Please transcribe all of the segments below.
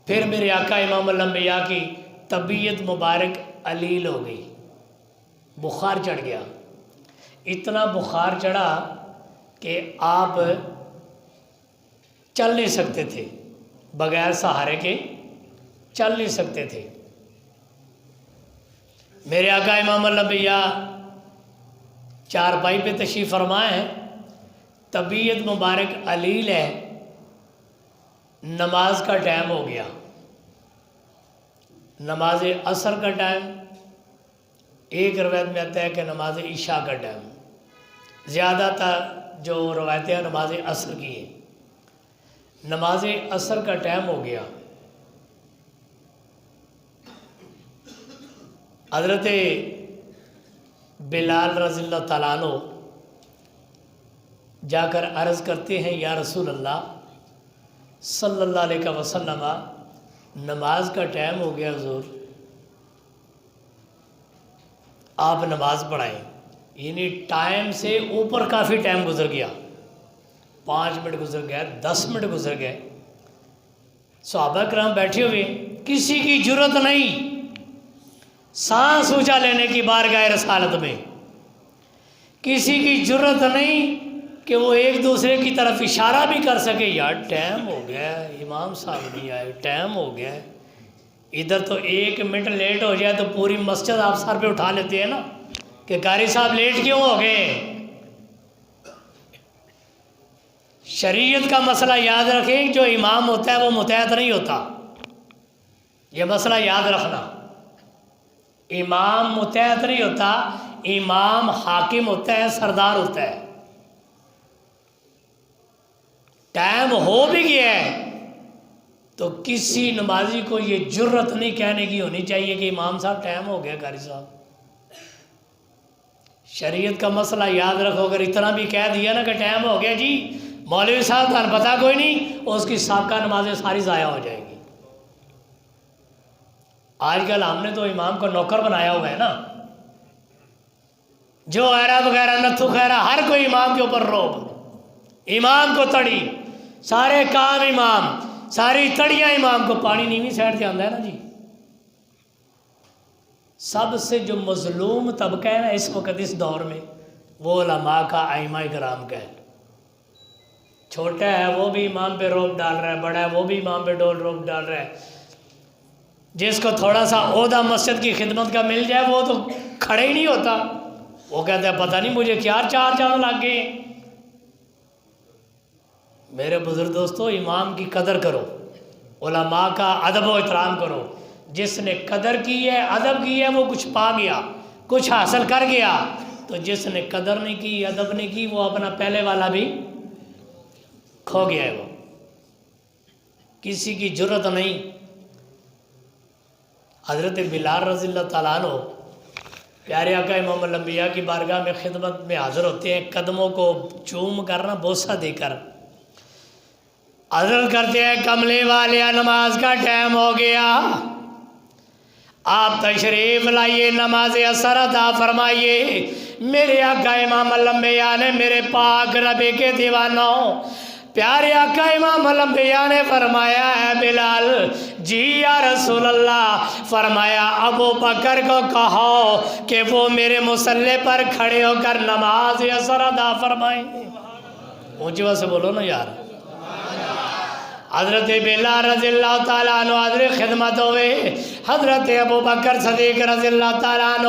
پھر میرے آقا امام الانبیاء کی طبیعت مبارک علیل ہو گئی، بخار چڑھ گیا، اتنا بخار چڑھا کہ آپ چل نہیں سکتے تھے، بغیر سہارے کے چل نہیں سکتے تھے۔ میرے آقا امام الانبیاء چارپائی پہ تشریف فرما ہے، طبیعت مبارک علیل ہے، نماز کا ٹائم ہو گیا، نماز عصر کا ٹائم، ایک روایت میں آتا ہے کہ نماز عشاء کا ٹائم، زیادہ تر جو روایتیں ہیں نماز عصر کی ہیں۔ نماز عصر کا ٹائم ہو گیا، حضرت بلال رضی اللہ تعالیٰ عنہ جا کر عرض کرتے ہیں، یا رسول اللہ صلی اللہ علیہ وسلم، نماز کا ٹائم ہو گیا حضور، آپ نماز پڑھائیں۔ یعنی ٹائم سے اوپر کافی ٹائم گزر گیا، 5 منٹ گزر گئے، 10 منٹ گزر گئے، صحابہ کرام بیٹھے ہوئے، کسی کی جرت نہیں سانس اونچا لینے کی بارگاہ رسالت میں، کسی کی جرت نہیں کہ وہ ایک دوسرے کی طرف اشارہ بھی کر سکے، یار ٹائم ہو گیا، امام صاحب نہیں آئے، ٹائم ہو گیا۔ ادھر تو 1 منٹ لیٹ ہو جائے تو پوری مسجد آپ سر پہ اٹھا لیتے ہیں نا کہ قاری صاحب لیٹ کیوں ہو گئے۔ شریعت کا مسئلہ یاد رکھیں، جو امام ہوتا ہے وہ متحد نہیں ہوتا، یہ مسئلہ یاد رکھنا، امام متحد نہیں ہوتا، امام حاکم ہوتا ہے، سردار ہوتا ہے۔ ٹائم ہو بھی گیا ہے تو کسی نمازی کو یہ جرت نہیں کہنے کی ہونی چاہیے کہ امام صاحب ٹائم ہو گیا، قاری صاحب۔ شریعت کا مسئلہ یاد رکھو، اگر اتنا بھی کہہ دیا نا کہ ٹائم ہو گیا جی، مولوی صاحب کا پتہ کوئی نہیں، اس کی سابقہ نمازیں ساری ضائع ہو جائیں گی۔ آج کل ہم نے تو امام کو نوکر بنایا ہوا ہے نا، جو ایرا وغیرہ نتھو خیرہ ہر کوئی امام کے اوپر روب، امام کو تڑی، سارے کام امام، ساری تڑیاں امام کو، پانی نیویں سائڈ سے آتا ہے نا جی۔ سب سے جو مظلوم طبقہ ہے نا اس وقت اس دور میں، وہ علماء کا، ائمہ کرام کا ہے۔ چھوٹا ہے وہ بھی امام پہ روب ڈال رہا ہے، بڑا ہے وہ بھی امام پہ روب ڈال رہا ہے۔ جس کو تھوڑا سا عہدہ مسجد کی خدمت کا مل جائے وہ تو کھڑے ہی نہیں ہوتا، وہ کہتے ہیں پتہ نہیں مجھے کیا 4 چاند لگ گئے۔ میرے بزرگ دوستو، امام کی قدر کرو، علماء کا ادب و احترام کرو۔ جس نے قدر کی ہے، ادب کی ہے، وہ کچھ پا گیا، کچھ حاصل کر گیا۔ تو جس نے قدر نہیں کی، ادب نہیں کی، وہ اپنا پہلے والا بھی کھو گیا ہے۔ وہ کسی کی جرت نہیں۔ حضرت بلال رضی اللہ تعالیٰ عنہ پیارے آقا امام الانبیاء کی بارگاہ میں خدمت میں حاضر ہوتے ہیں، قدموں کو چوم کرنا، بوسہ دے کر عرض کرتے ہیں، کملے والے نماز کا ٹائم ہو گیا، آپ تشریف لائیے، نماز عصر ادا فرمائیے۔ میرے آقا امام الانبیاء نے، میرے پاک ربی کے دیوانوں، پیارے آقا امام الانبیاء نے فرمایا ہے بلال جی یا رسول اللہ، فرمایا ابو بکر کو کہو کہ وہ میرے مصلی پر کھڑے ہو کر نماز عصر ادا فرمائیں۔ اونچی آواز سے بولو نا یار۔ حضرت بلال رضی اللہ تعالیٰ عنہ حضرت خدمت ہوئے، حضرت ابو بکر صدیق رضی اللہ تعالیٰ عنہ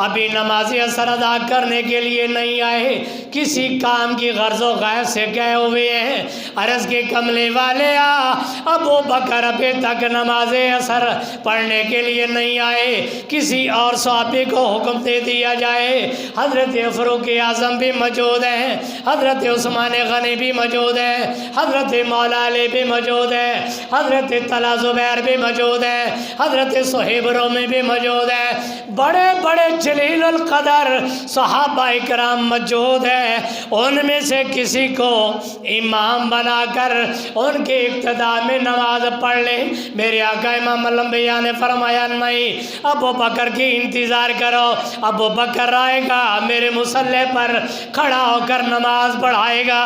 ابھی نماز عصر ادا کرنے کے لیے نہیں آئے، کسی کام کی غرض و غائب سے گئے ہوئے ہیں۔ عرض کے کملے والے ابو بکر ابھی تک نماز عصر پڑھنے کے لیے نہیں آئے، کسی اور صحابی کو حکم دے دیا جائے۔ حضرت فاروق اعظم بھی موجود ہیں، حضرت عثمان غنی بھی موجود ہیں، حضرت مولا علی بھی موجود ہے، حضرت طلحہ زبیر بھی موجود ہے، حضرت صہیب رومی بھی موجود ہے، بڑے بڑے جلیل القدر صحابہ کرام موجود ہیں۔ ان میں سے کسی کو امام بنا کر ان کے اقتداء میں نماز پڑھ لے۔ میرے آقا امام الانبیاء نے فرمایا نہیں، ابو بکر کی انتظار کرو، ابو بکر آئے گا، میرے مصلی پر کھڑا ہو کر نماز پڑھائے گا۔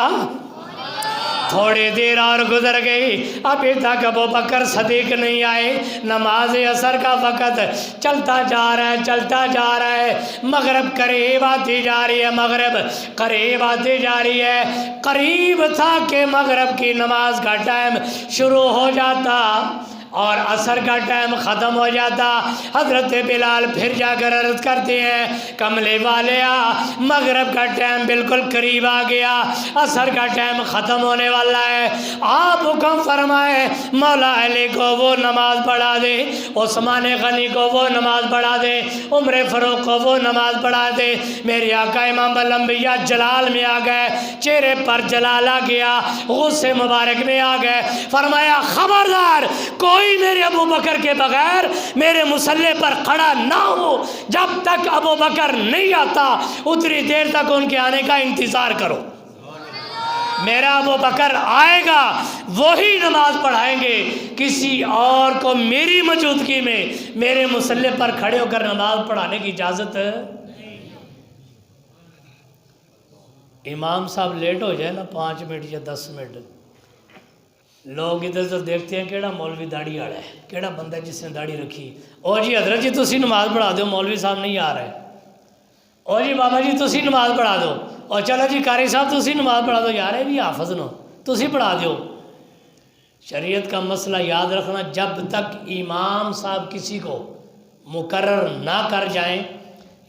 تھوڑی دیر اور گزر گئی، ابھی تک ابو بکر صدیق نہیں آئے۔ نماز عصر کا وقت چلتا جا رہا ہے، چلتا جا رہا ہے، مغرب قریب آتی جا رہی ہے، مغرب قریب آتی جا رہی ہے۔ قریب تھا کہ مغرب کی نماز کا ٹائم شروع ہو جاتا اور عصر کا ٹائم ختم ہو جاتا۔ حضرت بلال پھر جا کر عرض کرتے ہیں، کملے والیا، مغرب کا ٹائم بالکل قریب آ گیا، عصر کا ٹائم ختم ہونے والا ہے، آپ حکم فرمائے مولا علی کو وہ نماز پڑھا دے، عثمان غنی کو وہ نماز پڑھا دے، عمر فاروق کو وہ نماز پڑھا دے۔ میرے آقا امام الانبیاء جلال میں آ گئے، چہرے پر جلال آ گیا، غصے مبارک میں آ گئے، فرمایا خبردار کوئی میرے ابو بکر کے بغیر میرے مصلی پر کھڑا نہ ہو، جب تک ابو بکر نہیں آتا اتنی دیر تک ان کے آنے کا انتظار کرو۔ میرا ابو بکر آئے گا وہی نماز پڑھائیں گے، کسی اور کو میری موجودگی میں میرے مصلی پر کھڑے ہو کر نماز پڑھانے کی اجازت۔ امام صاحب لیٹ ہو جائے نا 5 منٹ یا 10 منٹ، لوگ ادھر ادھر دیکھتے ہیں کیڑا مولوی داڑھی والا ہے، کیڑا بندہ ہے جس نے داڑھی رکھی، او جی حضرت جی تسی نماز پڑھا دو، مولوی صاحب نہیں آ رہے، او جی بابا جی تسی نماز پڑھا دو، اور چلو جی قاری صاحب تسی نماز پڑھا دو، یار ہے بھی حافظ نو تسی پڑھا دیو۔ شریعت کا مسئلہ یاد رکھنا، جب تک امام صاحب کسی کو مقرر نہ کر جائیں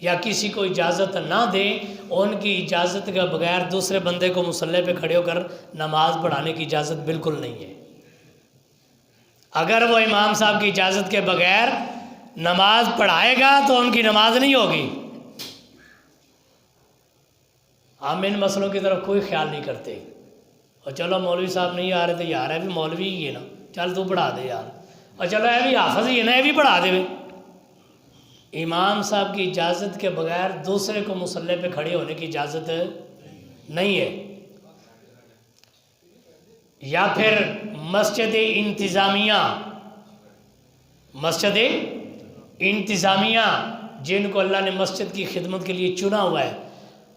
یا کسی کو اجازت نہ دیں، ان کی اجازت کے بغیر دوسرے بندے کو مصلی پہ کھڑے ہو کر نماز پڑھانے کی اجازت بالکل نہیں ہے۔ اگر وہ امام صاحب کی اجازت کے بغیر نماز پڑھائے گا تو ان کی نماز نہیں ہوگی۔ ہم ان مسئلوں کی طرف کوئی خیال نہیں کرتے، اور چلو مولوی صاحب نہیں آ رہے تو یار ہے بھی مولوی ہی ہے نا، چل تو پڑھا دے یار، اور چلو ہے بھی حافظ ہی ہے نا، یہ بھی پڑھا دے۔ امام صاحب کی اجازت کے بغیر دوسرے کو مصلی پہ کھڑے ہونے کی اجازت نہیں ہے۔ یا پھر مسجد انتظامیہ جن کو اللہ نے مسجد کی خدمت کے لیے چنا ہوا ہے،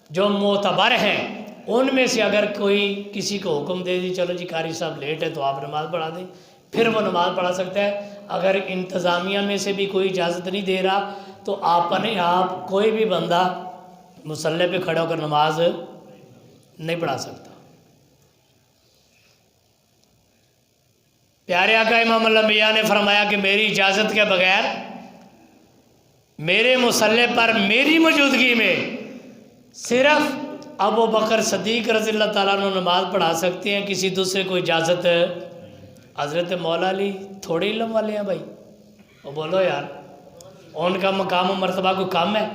جو معتبر ہیں، ان میں سے اگر کوئی کسی کو حکم دے دی چلو جی قاری صاحب لیٹ ہے تو آپ نماز پڑھا دیں، پھر وہ نماز پڑھا سکتا ہے۔ اگر انتظامیہ میں سے بھی کوئی اجازت نہیں دے رہا تو آپ کوئی بھی بندہ مصلی پہ کھڑا ہو کر نماز نہیں پڑھا سکتا۔ پیارے آقا امام الانبیاء نے فرمایا کہ میری اجازت کے بغیر میرے مصلی پر میری موجودگی میں صرف ابو بکر صدیق رضی اللہ تعالیٰ عنہ نماز پڑھا سکتے ہیں، کسی دوسرے کو اجازت۔ حضرت مولا علی تھوڑے علم والے ہیں بھائی، وہ بولو یار، ان کا مقام و مرتبہ کو کم ہے؟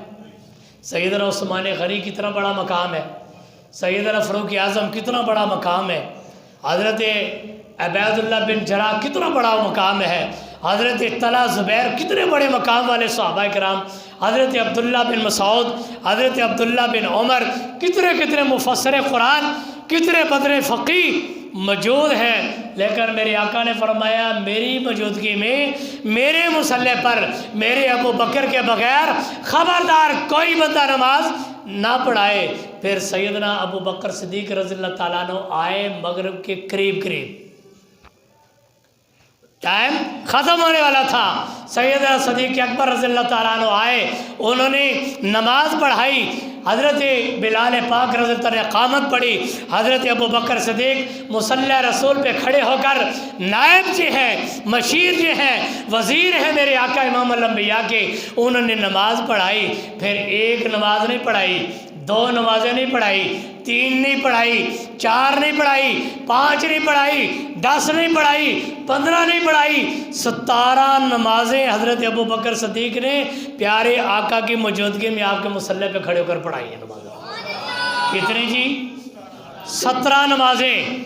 سیدنا عثمان غنی کتنا بڑا مقام ہے، سیدنا فاروق اعظم کتنا بڑا مقام ہے، حضرت عبید اللہ بن جراح کتنا بڑا مقام ہے، حضرت طلحہ زبیر کتنے بڑے مقام والے صحابہ کرام، حضرت عبداللہ بن مسعود، حضرت عبداللہ بن عمر، کتنے مفسر قرآن، کتنے بدر فقیہ موجود ہیں۔ لیکن میرے آقا نے فرمایا میری موجودگی میں میرے مصلی پر میرے ابو بکر کے بغیر خبردار کوئی بندہ نماز نہ پڑھائے۔ پھر سیدنا ابو بکر صدیق رضی اللہ تعالیٰ عنہ آئے مغرب کے قریب، ٹائم ختم ہونے والا تھا، سیدنا صدیق اکبر رضی اللہ تعالیٰ عنہ آئے، انہوں نے نماز پڑھائی، حضرت بلال پاک رضی اللہ عنہ نے اقامت پڑھی، حضرت ابو بکر صدیق مصلی رسول پہ کھڑے ہو کر نائب جی ہیں، مشیر جی ہیں، وزیر ہیں میرے آقا امام الانبیاء کے، انہوں نے نماز پڑھائی۔ پھر ایک نماز نہیں پڑھائی، 2 نمازیں نہیں پڑھائی، 3 نہیں پڑھائی، 4 نہیں پڑھائی، 5 نہیں پڑھائی، 10 نہیں پڑھائی، 15 نہیں پڑھائی، 17 نمازیں حضرت ابو بکر صدیق نے پیارے آقا کی موجودگی میں آپ کے مصلی پہ کھڑے ہو کر پڑھائی ہیں نمازیں۔ کتنی جی؟ 17 نمازیں۔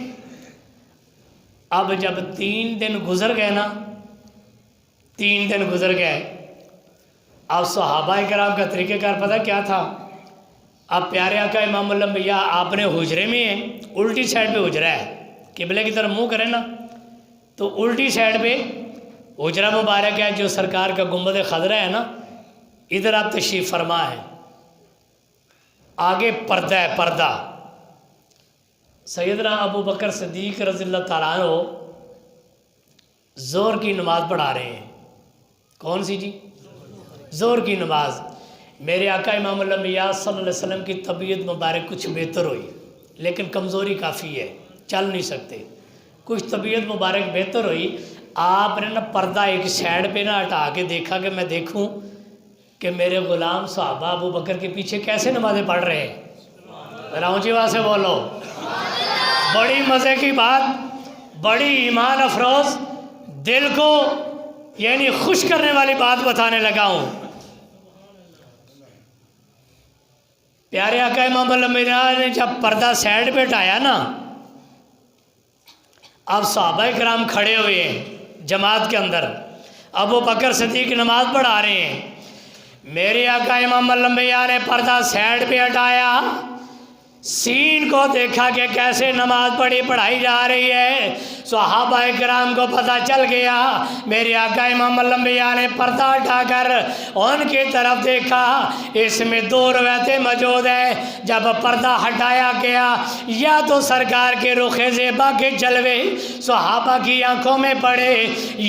اب جب 3 دن گزر گئے نا، 3 دن گزر گئے، اب صحابہ کرام کا طریقہ کار پتہ کیا تھا؟ اب پیارے آقا امام الانبیاء آپ نے حجرے میں ہیں، الٹی سائڈ پہ حجرہ ہے، قبلے کی طرف منہ کریں نا تو الٹی سائڈ پہ حجرہ مبارک ہے، جو سرکار کا گنبد خضرہ ہے نا، ادھر آپ تشریف فرما ہے، آگے پردہ ہے، پردہ، سیدنا ابو بکر صدیق رضی اللہ تعالیٰ عنہ ظہر کی نماز پڑھا رہے ہیں. کون سی جی؟ ظہر کی نماز. میرے آقا امام الانبیاء صلی اللہ علیہ وسلم کی طبیعت مبارک کچھ بہتر ہوئی لیکن کمزوری کافی ہے، چل نہیں سکتے. کچھ طبیعت مبارک بہتر ہوئی، آپ نے نا پردہ ایک سائڈ پہ نہ ہٹا کے دیکھا کہ میں دیکھوں کہ میرے غلام صحابہ ابو بکر کے پیچھے کیسے نمازیں پڑھ رہے ہیں. ذرا اونچی آواز سے بولو. بڑی مزے کی بات، بڑی ایمان افروز، دل کو یعنی خوش کرنے والی بات بتانے لگا ہوں. پیارے آقا امام الانبیاء نے جب پردہ سائڈ پہ ہٹایا نا، اب صحابہ کرام کھڑے ہوئے ہیں جماعت کے اندر، ابو بکر صدیق نماز پڑھا رہے ہیں. میرے آقا امام الانبیاء نے پردہ سائڈ پہ ہٹایا، سین کو دیکھا کہ کیسے نماز پڑھائی جا رہی ہے. صحابہ کرام کو پتہ چل گیا. میرے آقا امام الانبیاء نے پردہ ہٹا کر ان کی طرف دیکھا، اس میں 2 روایتیں موجود ہیں. جب پردہ ہٹایا گیا یا تو سرکار کے رخ زیبا کے جلوے صحابہ کی آنکھوں میں پڑے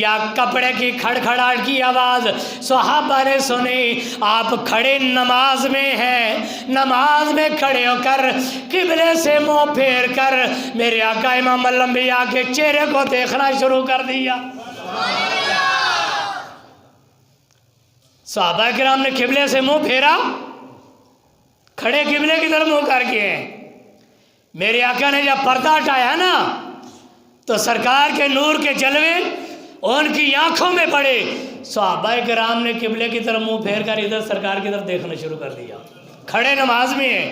یا کپڑے کی کھڑکھڑاہٹ کی آواز صحابہ نے سنی. آپ کھڑے نماز میں ہیں، نماز میں کھڑے ہو کر قبلے سے منہ پھیر کر میرے آقا امام الانبیاء کے چہرے کو دیکھنا شروع کر دیا. صحابہ کرام نے قبلے سے منہ پھیرا، کھڑے قبلے کی طرف منہ کر کے ہیں. میرے آقا نے جب پردہ ہٹایا نا تو سرکار کے نور کے جلوے ان کی آنکھوں میں پڑے. صحابہ کرام نے قبلے کی طرف منہ پھیر کر ادھر سرکار کی طرف دیکھنا شروع کر دیا. کھڑے نماز میں ہیں.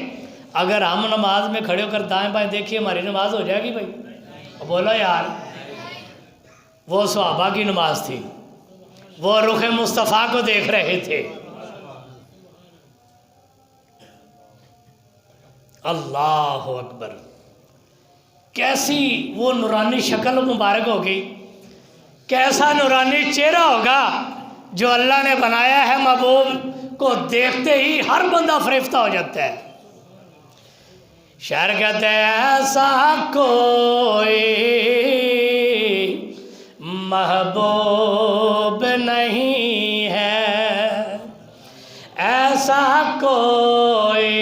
اگر ہم نماز میں کھڑے ہو کر دائیں بائیں دیکھیے ہماری نماز ہو جائے گی بھائی؟ بولو یار. وہ صحابہ کی نماز تھی، وہ رخ مصطفیٰ کو دیکھ رہے تھے. اللہ اکبر. کیسی وہ نورانی شکل مبارک ہوگی، کیسا نورانی چہرہ ہوگا جو اللہ نے بنایا ہے. محبوب کو دیکھتے ہی ہر بندہ فریفتہ ہو جاتا ہے. شاعر کہتے ہیں ایسا کوئی محبوب نہیں ہے، ایسا کوئی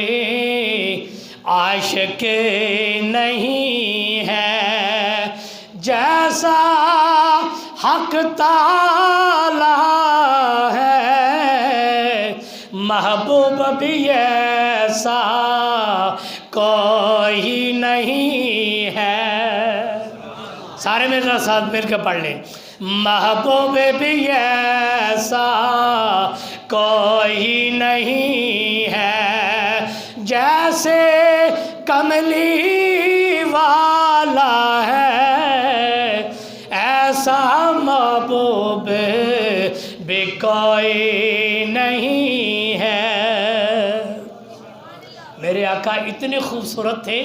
عاشق نہیں ہے، جیسا حق تعالی ہے محبوب بھی ایسا کوئی نہیں ہے. سارے میرے ساتھ مل کے پڑھ لیں. محبوب بھی ایسا کوئی نہیں ہے، جیسے کملی والا ہے ایسا محبوب بھی کوئی نہیں ہے. میرے آقا اتنے خوبصورت تھے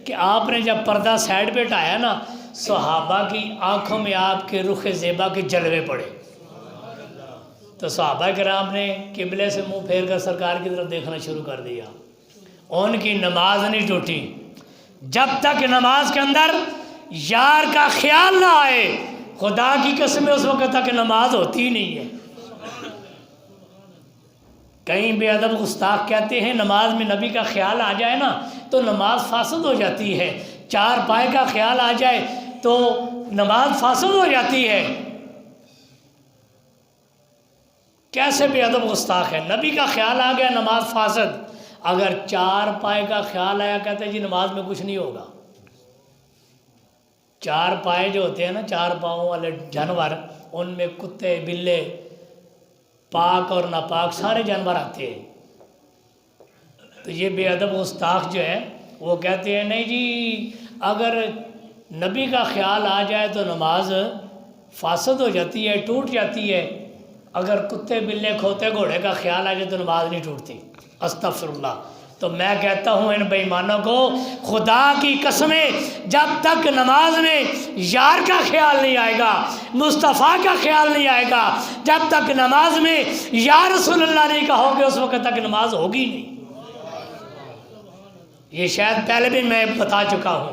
کہ آپ نے جب پردہ سائڈ پہ ہٹایا نا صحابہ کی آنکھوں میں آپ کے رخ زیبا کے جلوے پڑے. تو صحابہ کرام نے قبلے سے منہ پھیر کر سرکار کی طرف دیکھنا شروع کر دیا. ان کی نماز نہیں ٹوٹی جب تک نماز کے اندر یار کا خیال نہ آئے. خدا کی قسم اس وقت تک نماز ہوتی ہی نہیں ہے. کہیں بے ادب گستاخ کہتے ہیں نماز میں نبی کا خیال آ جائے نا تو نماز فاسد ہو جاتی ہے، 4 پائے کا خیال آ جائے تو نماز فاسد ہو جاتی ہے. کیسے بے ادب گستاخ ہے. نبی کا خیال آ گیا نماز فاسد. اگر 4 پائے کا خیال آیا کہتے ہیں جی نماز میں کچھ نہیں ہوگا. 4 پائے جو ہوتے ہیں نا 4 پاؤں والے جانور، ان میں کتے بلے پاک اور ناپاک سارے جانور آتے ہیں. تو یہ بے ادب گستاخ جو ہے وہ کہتے ہیں نہیں جی اگر نبی کا خیال آ جائے تو نماز فاسد ہو جاتی ہے، ٹوٹ جاتی ہے. اگر کتے بلے کھوتے گھوڑے کا خیال آ جائے تو نماز نہیں ٹوٹتی. استغفر اللہ. تو میں کہتا ہوں ان بے ایمانوں کو خدا کی قسمیں جب تک نماز میں یار کا خیال نہیں آئے گا، مصطفیٰ کا خیال نہیں آئے گا، جب تک نماز میں یا رسول اللہ نہیں کہو گے اس وقت تک نماز ہوگی نہیں. یہ شاید پہلے بھی میں بتا چکا ہوں.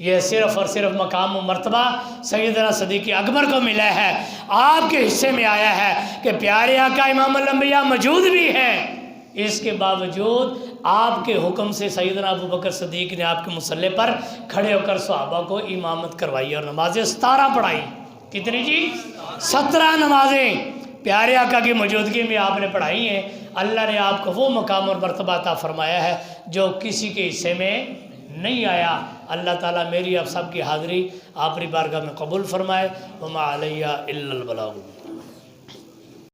یہ صرف اور صرف مقام و مرتبہ سیدنا صدیق اکبر کو ملا ہے، آپ کے حصے میں آیا ہے کہ پیارے آقا امام الانبیاء موجود بھی ہیں، اس کے باوجود آپ کے حکم سے سیدنا ابوبکر صدیق نے آپ کے مصلی پر کھڑے ہو کر صحابہ کو امامت کروائی اور نمازیں 17 پڑھائی۔ کتنی جی؟ 17 نمازیں پیارے آقا کی موجودگی میں آپ نے پڑھائی ہیں۔ اللہ نے آپ کو وہ مقام اور مرتبہ عطا فرمایا ہے جو کسی کے حصے میں نہیں آیا۔ اللہ تعالیٰ میری آپ سب کی حاضری آپ کی بارگاہ میں قبول فرمائے۔ وما علیہ الا البلاغ۔